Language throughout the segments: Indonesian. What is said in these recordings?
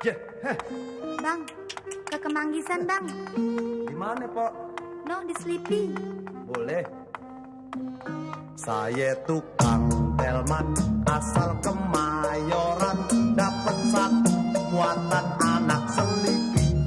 Ya, Bang, ke Kemanggisan bang. di mana, Pok? No, di Sleepy. Boleh. Saya tukang delman asal Kemayoran, dapat satu muatan anak selipi.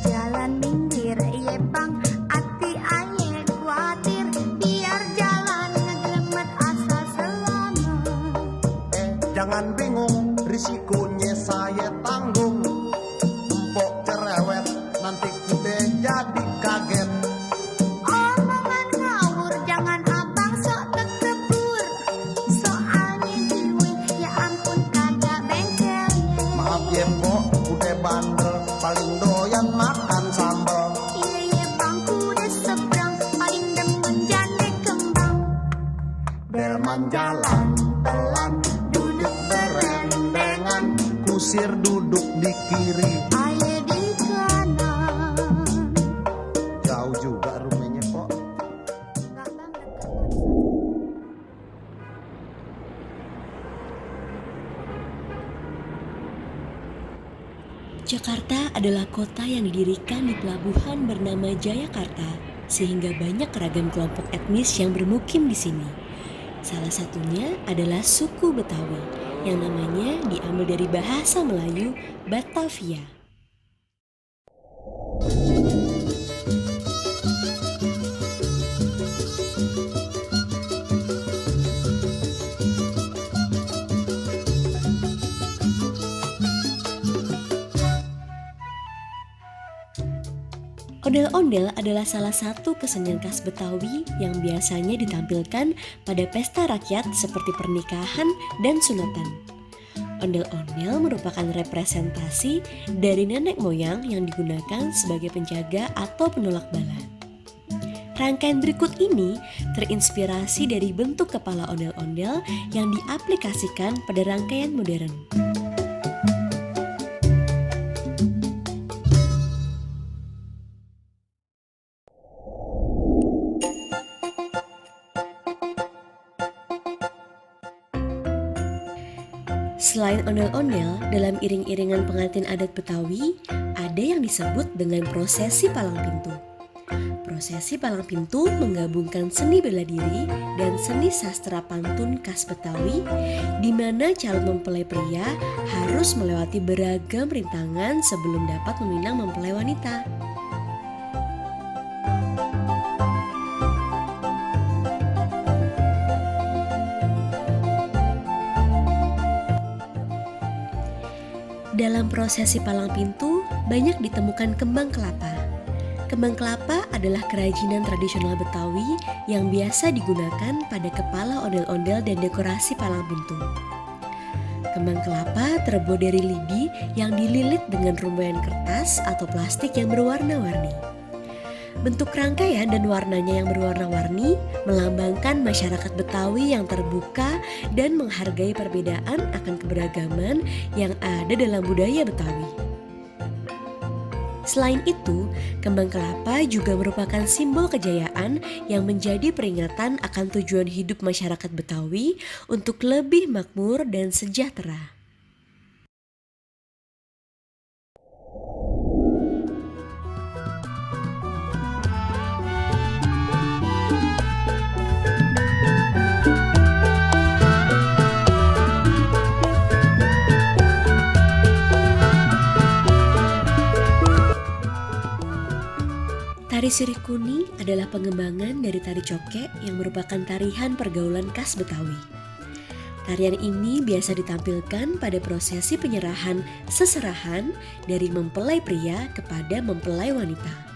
Jalan minggir, iya bang. Hati aye kuatir, biar jalan ngegelemet asal selamat. Jangan bingung, risikonya saya tanggung. Empok cerewet, nanti kude jadi kaget. Omongan ngawur, jangan abang sok tekebur. Soalnya jiwe, ya ampun kagak bengkelnya. Maaf ya, Pok, udah bandel, paling doyan makan sambal. Iya bang, kuda seberang, paling demen jande kembang. Delman jalan pelan, duduk berendengan, kusir duduk di kiri. Aye di kanan. Jauh juga rumahnya, Pok. Enggak bang, dekat. Jakarta adalah kota yang didirikan di pelabuhan bernama Jayakarta, sehingga banyak ragam kelompok etnis yang bermukim di sini. Salah satunya adalah suku Betawi, yang namanya diambil dari bahasa Melayu Batavia. Ondel-ondel adalah salah satu kesenian khas Betawi yang biasanya ditampilkan pada pesta rakyat seperti pernikahan dan sunatan. Ondel-ondel merupakan representasi dari nenek moyang yang digunakan sebagai penjaga atau penolak bala. Rangkaian berikut ini terinspirasi dari bentuk kepala ondel-ondel yang diaplikasikan pada rangkaian modern. Selain ondel-ondel, dalam iring-iringan pengantin adat Betawi, ada yang disebut dengan prosesi palang pintu. Prosesi palang pintu menggabungkan seni bela diri dan seni sastra pantun khas Betawi, di mana calon mempelai pria harus melewati beragam rintangan sebelum dapat meminang mempelai wanita. Dalam prosesi palang pintu, banyak ditemukan kembang kelapa. Kembang kelapa adalah kerajinan tradisional Betawi yang biasa digunakan pada kepala ondel-ondel dan dekorasi palang pintu. Kembang kelapa terbuat dari lidi yang dililit dengan rumuyan kertas atau plastik yang berwarna-warni. Bentuk rangkaian dan warnanya yang berwarna-warni melambangkan masyarakat Betawi yang terbuka dan menghargai perbedaan akan keberagaman yang ada dalam budaya Betawi. Selain itu, kembang kelapa juga merupakan simbol kejayaan yang menjadi peringatan akan tujuan hidup masyarakat Betawi untuk lebih makmur dan sejahtera. Tari Sirih Kuning adalah pengembangan dari tari cokek yang merupakan tarian pergaulan khas Betawi. Tarian ini biasa ditampilkan pada prosesi penyerahan seserahan dari mempelai pria kepada mempelai wanita.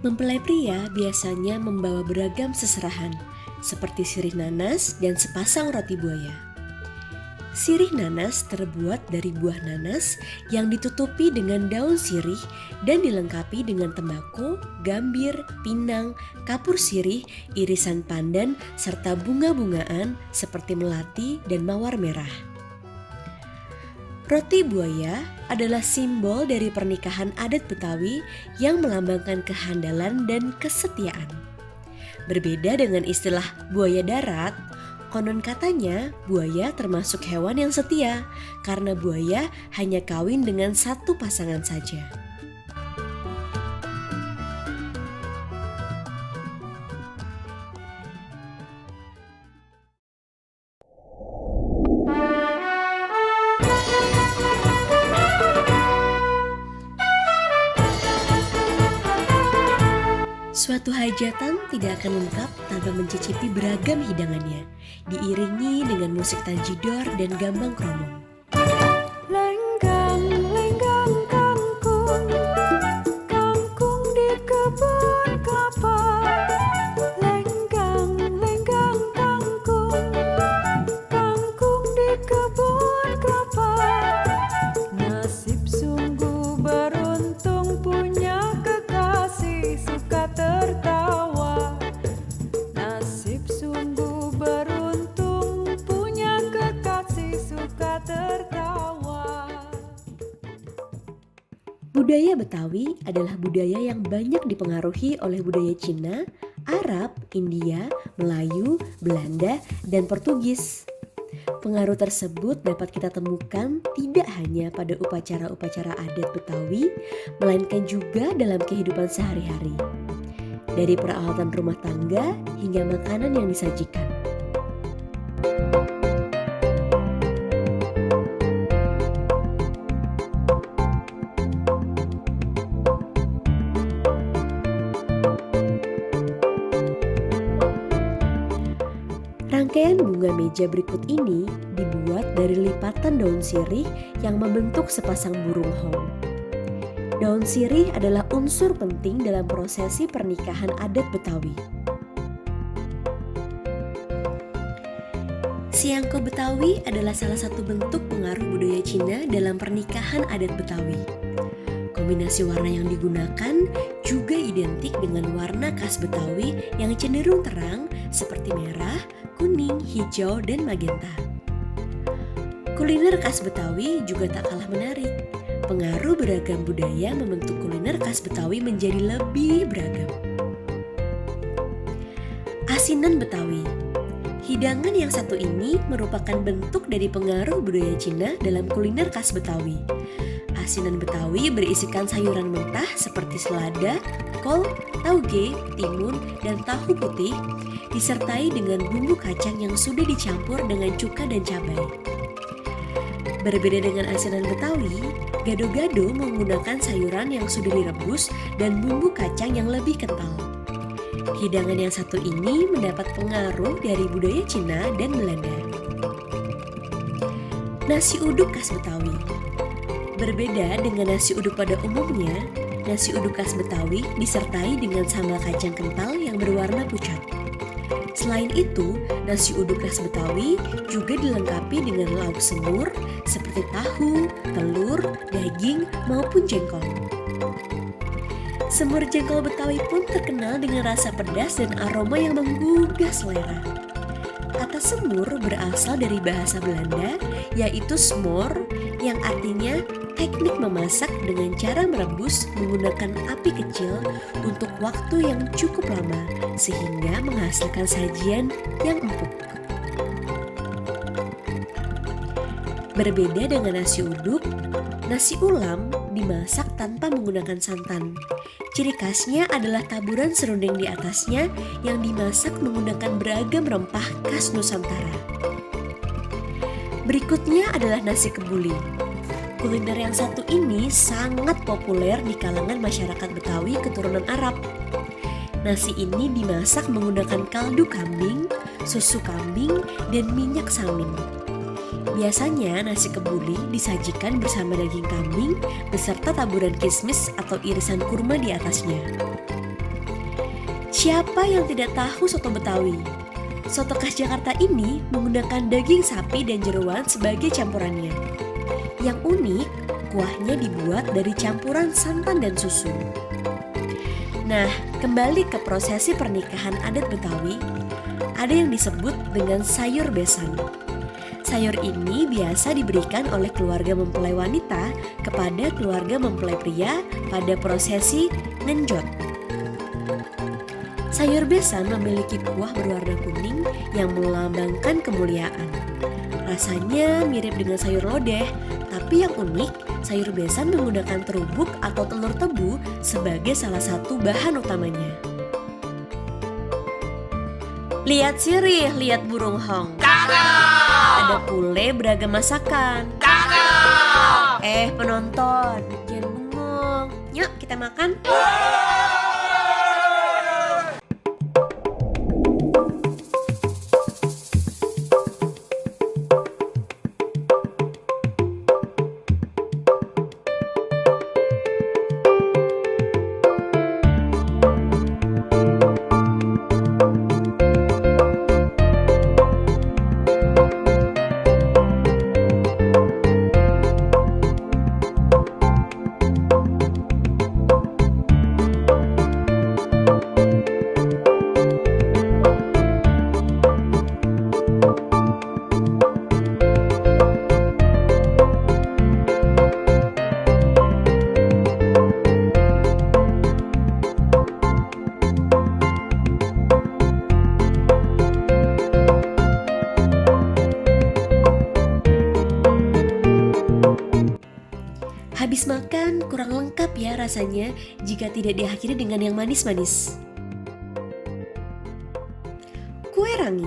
Mempelai pria biasanya membawa beragam seserahan, seperti sirih nanas dan sepasang roti buaya. Sirih nanas terbuat dari buah nanas yang ditutupi dengan daun sirih dan dilengkapi dengan tembakau, gambir, pinang, kapur sirih, irisan pandan, serta bunga-bungaan seperti melati dan mawar merah. Roti buaya adalah simbol dari pernikahan adat Betawi yang melambangkan kehandalan dan kesetiaan. Berbeda dengan istilah buaya darat, konon katanya buaya termasuk hewan yang setia karena buaya hanya kawin dengan satu pasangan saja. Suatu hajatan tidak akan lengkap tanpa mencicipi beragam hidangannya, diiringi dengan musik tanjidor dan gambang kromong. Lenggang, lenggang kangkung, kangkung di kebun kelapa. Lenggang, lenggang kangkung, kangkung di kebun kelapa. Nasib sungguh beruntung punya kekasih suka tertawa. Nasib sungguh beruntung punya kekasih suka tertawa. Budaya Betawi adalah budaya yang banyak dipengaruhi oleh budaya Cina, Arab, India, Melayu, Belanda, dan Portugis. Pengaruh tersebut dapat kita temukan tidak hanya pada upacara-upacara adat Betawi, melainkan juga dalam kehidupan sehari-hari. Dari peralatan rumah tangga hingga makanan yang disajikan. Rangkaian bunga meja berikut ini dibuat dari lipatan daun sirih yang membentuk sepasang burung hong. Daun sirih adalah unsur penting dalam prosesi pernikahan adat Betawi. Siangko Betawi adalah salah satu bentuk pengaruh budaya Cina dalam pernikahan adat Betawi. Kombinasi warna yang digunakan juga identik dengan warna khas Betawi yang cenderung terang seperti merah, kuning, hijau, dan magenta. Kuliner khas Betawi juga tak kalah menarik. Pengaruh beragam budaya membentuk kuliner khas Betawi menjadi lebih beragam. Asinan Betawi. Hidangan yang satu ini merupakan bentuk dari pengaruh budaya Cina dalam kuliner khas Betawi. Asinan Betawi berisikan sayuran mentah seperti selada, kol, tauge, timun, dan tahu putih, disertai dengan bumbu kacang yang sudah dicampur dengan cuka dan cabai. Berbeda dengan asinan Betawi, gado-gado menggunakan sayuran yang sudah direbus dan bumbu kacang yang lebih kental. Hidangan yang satu ini mendapat pengaruh dari budaya Cina dan Belanda. Nasi uduk khas Betawi. Berbeda dengan nasi uduk pada umumnya, nasi uduk khas Betawi disertai dengan sambal kacang kental yang berwarna pucat. Selain itu, nasi uduk khas Betawi juga dilengkapi dengan lauk semur seperti tahu, telur, daging, maupun jengkol. Semur jengkol Betawi pun terkenal dengan rasa pedas dan aroma yang menggugah selera. Kata semur berasal dari bahasa Belanda, yaitu smor, yang artinya teknik memasak dengan cara merebus menggunakan api kecil untuk waktu yang cukup lama sehingga menghasilkan sajian yang empuk. Berbeda dengan nasi uduk, nasi ulam dimasak tanpa menggunakan santan. Ciri khasnya adalah taburan serundeng di atasnya yang dimasak menggunakan beragam rempah khas Nusantara. Berikutnya adalah nasi kebuli. Kuliner yang satu ini sangat populer di kalangan masyarakat Betawi keturunan Arab. Nasi ini dimasak menggunakan kaldu kambing, susu kambing, dan minyak samin. Biasanya nasi kebuli disajikan bersama daging kambing beserta taburan kismis atau irisan kurma di atasnya. Siapa yang tidak tahu soto Betawi? Soto khas Jakarta ini menggunakan daging sapi dan jeroan sebagai campurannya. Yang unik, kuahnya dibuat dari campuran santan dan susu. Nah, kembali ke prosesi pernikahan adat Betawi, ada yang disebut dengan sayur besan. Sayur ini biasa diberikan oleh keluarga mempelai wanita kepada keluarga mempelai pria pada prosesi ngenjot. Sayur besan memiliki kuah berwarna kuning yang melambangkan kemuliaan. Rasanya mirip dengan sayur lodeh, tapi yang unik, sayur besan menggunakan terubuk atau telur tebu sebagai salah satu bahan utamanya. Lihat sirih, lihat burung hong. Ada pule beragam masakan. Penonton, jangan bengong. Yuk kita makan. Habis makan kurang lengkap ya rasanya jika tidak diakhiri dengan yang manis-manis. Kue rangi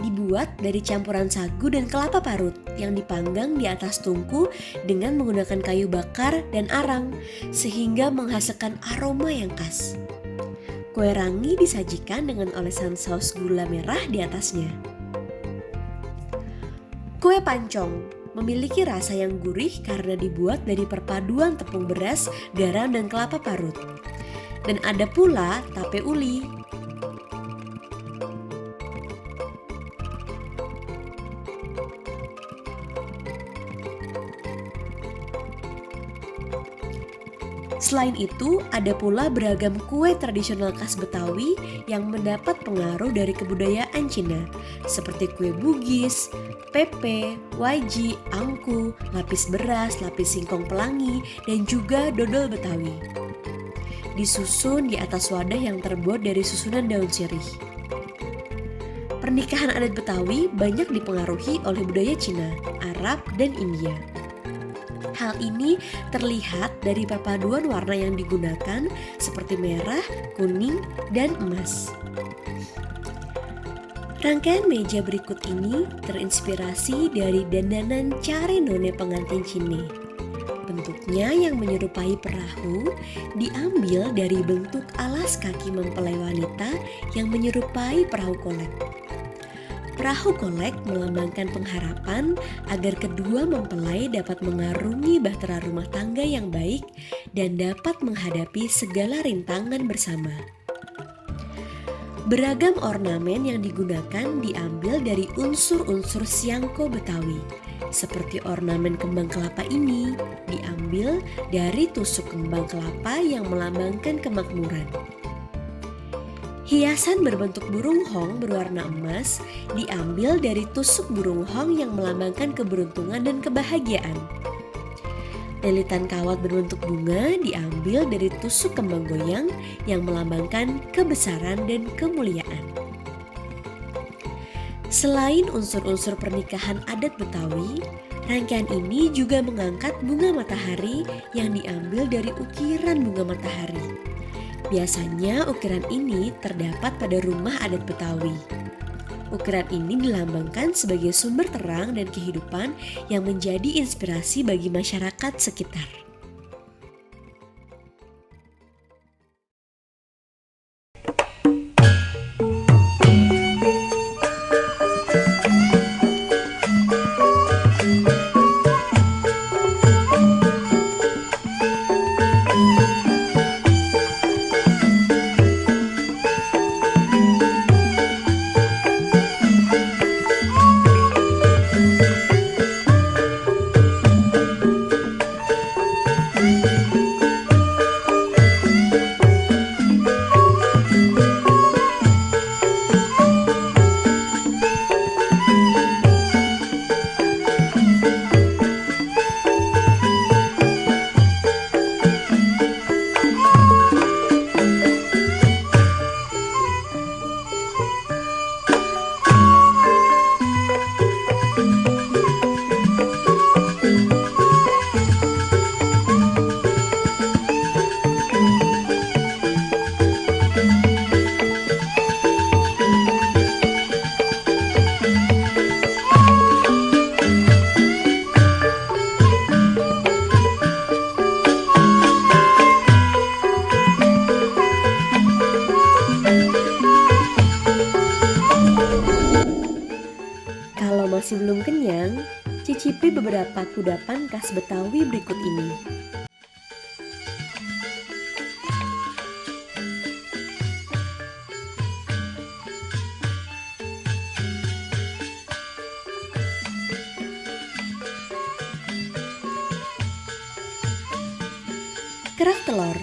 dibuat dari campuran sagu dan kelapa parut yang dipanggang di atas tungku dengan menggunakan kayu bakar dan arang sehingga menghasilkan aroma yang khas. Kue rangi disajikan dengan olesan saus gula merah di atasnya. Kue pancong memiliki rasa yang gurih karena dibuat dari perpaduan tepung beras, garam, dan kelapa parut. Dan ada pula tape uli. Selain itu, ada pula beragam kue tradisional khas Betawi yang mendapat pengaruh dari kebudayaan Cina, seperti kue bugis, pepe, waji, angku, lapis beras, lapis singkong pelangi, dan juga dodol Betawi. Disusun di atas wadah yang terbuat dari susunan daun sirih. Pernikahan adat Betawi banyak dipengaruhi oleh budaya Cina, Arab, dan India. Hal ini terlihat dari perpaduan warna yang digunakan seperti merah, kuning, dan emas. Rangkaian meja berikut ini terinspirasi dari dandanan care none pengantin Cine. Bentuknya yang menyerupai perahu diambil dari bentuk alas kaki mempelai wanita yang menyerupai perahu kolek. Perahu kolek melambangkan pengharapan agar kedua mempelai dapat mengarungi bahtera rumah tangga yang baik dan dapat menghadapi segala rintangan bersama. Beragam ornamen yang digunakan diambil dari unsur-unsur siangko Betawi. Seperti ornamen kembang kelapa ini diambil dari tusuk kembang kelapa yang melambangkan kemakmuran. Hiasan berbentuk burung hong berwarna emas diambil dari tusuk burung hong yang melambangkan keberuntungan dan kebahagiaan. Lilitan kawat berbentuk bunga diambil dari tusuk kembang goyang yang melambangkan kebesaran dan kemuliaan. Selain unsur-unsur pernikahan adat Betawi, rangkaian ini juga mengangkat bunga matahari yang diambil dari ukiran bunga matahari. Biasanya ukiran ini terdapat pada rumah adat Betawi. Ukiran ini dilambangkan sebagai sumber terang dan kehidupan yang menjadi inspirasi bagi masyarakat sekitar. mencicipi beberapa kudapan khas Betawi berikut ini. Kerak telur.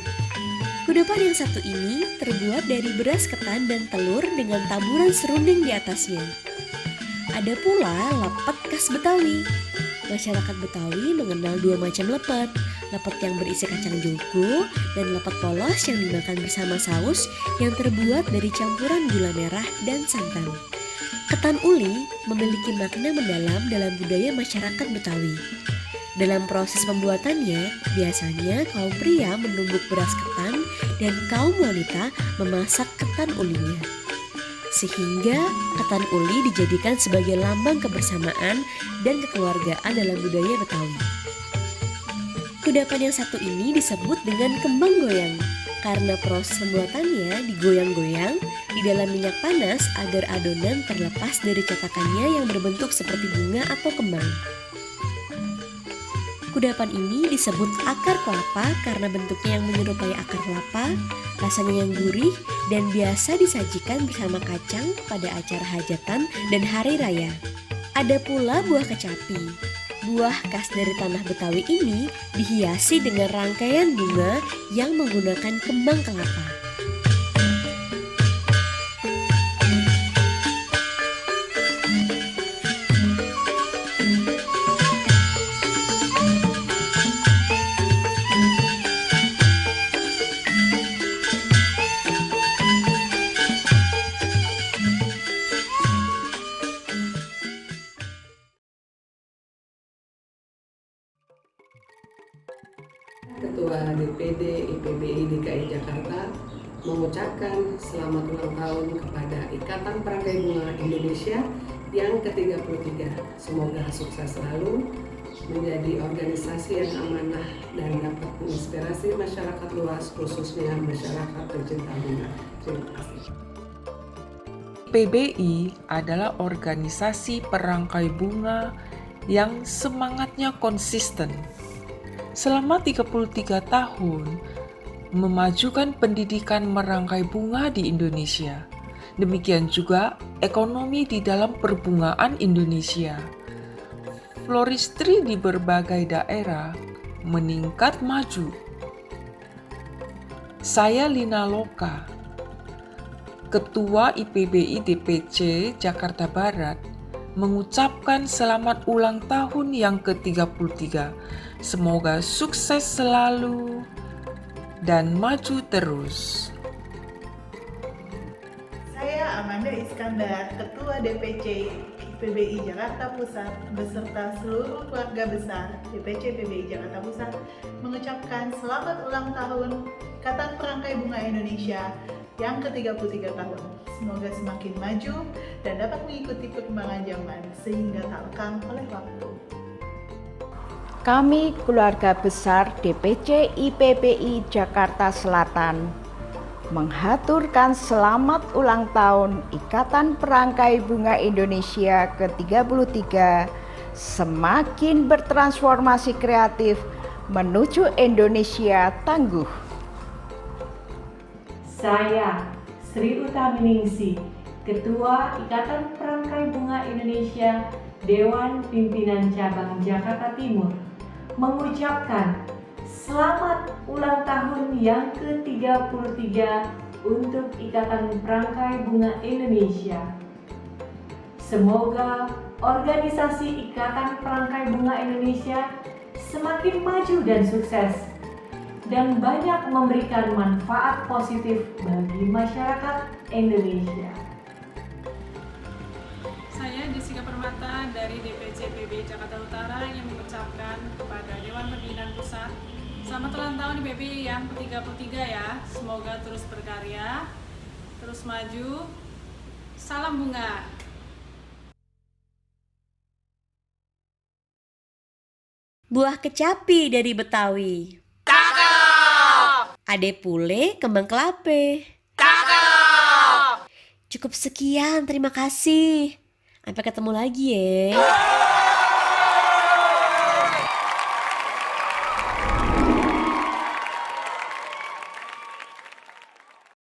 Kudapan yang satu ini terbuat dari beras ketan dan telur dengan taburan serunding di atasnya. Ada pula lepet khas Betawi. Masyarakat Betawi mengenal dua macam lepet, lepet yang berisi kacang jogo dan lepet polos yang dimakan bersama saus yang terbuat dari campuran gula merah dan santan. Ketan uli memiliki makna mendalam dalam budaya masyarakat Betawi. Dalam proses pembuatannya, biasanya kaum pria menumbuk beras ketan dan kaum wanita memasak ketan ulinya. Sehingga ketan uli dijadikan sebagai lambang kebersamaan dan kekeluargaan dalam budaya Betawi. Kudapan yang satu ini disebut dengan kembang goyang karena proses pembuatannya digoyang-goyang di dalam minyak panas agar adonan terlepas dari cetakannya yang berbentuk seperti bunga atau kembang. Kudapan ini disebut akar kelapa karena bentuknya yang menyerupai akar kelapa, rasanya yang gurih, dan biasa disajikan bersama kacang pada acara hajatan dan hari raya. Ada pula buah kecapi. Buah khas dari tanah Betawi ini dihiasi dengan rangkaian bunga yang menggunakan kembang kelapa. Ketua DPD IPBI DKI Jakarta mengucapkan selamat ulang tahun kepada Ikatan Perangkai Bunga Indonesia yang ke-33. Semoga sukses selalu, menjadi organisasi yang amanah dan dapat menginspirasi masyarakat luas, khususnya masyarakat pecinta bunga. Terima kasih. IPBI adalah organisasi perangkai bunga yang semangatnya konsisten. Selama 33 tahun, memajukan pendidikan merangkai bunga di Indonesia. Demikian juga ekonomi di dalam perbungaan Indonesia. Floristry di berbagai daerah meningkat maju. Saya Lina Loka, Ketua IPBI DPC Jakarta Barat, mengucapkan selamat ulang tahun yang ke-33. Semoga sukses selalu dan maju terus. Saya Amanda Iskandar, Ketua DPC IPBI Jakarta Pusat beserta seluruh keluarga besar DPC IPBI Jakarta Pusat mengucapkan selamat ulang tahun Ikatan Perangkai Bunga Indonesia yang ke-33 tahun. Semoga semakin maju dan dapat mengikuti perkembangan zaman sehingga tak lekang oleh waktu. Kami keluarga besar DPC IPBI Jakarta Selatan menghaturkan selamat ulang tahun Ikatan Perangkai Bunga Indonesia ke-33 semakin bertransformasi kreatif menuju Indonesia tangguh. Saya Sri Utaminingsih, Ketua Ikatan Perangkai Bunga Indonesia Dewan Pimpinan Cabang Jakarta Timur, mengucapkan selamat ulang tahun yang ke-33 untuk Ikatan Perangkai Bunga Indonesia. Semoga organisasi Ikatan Perangkai Bunga Indonesia semakin maju dan sukses dan banyak memberikan manfaat positif bagi masyarakat Indonesia. Saya Jessica Permata dari DPC IPBI Jakarta Utara yang mengucapkan kepada Dewan Pimpinan Pusat selamat ulang tahun IPBI yang ke-33 ya. Semoga terus berkarya, terus maju. Salam bunga. Buah kecapi dari Betawi. Ade pule kembang kelape. Cukup sekian, terima kasih. Sampai ketemu lagi ya.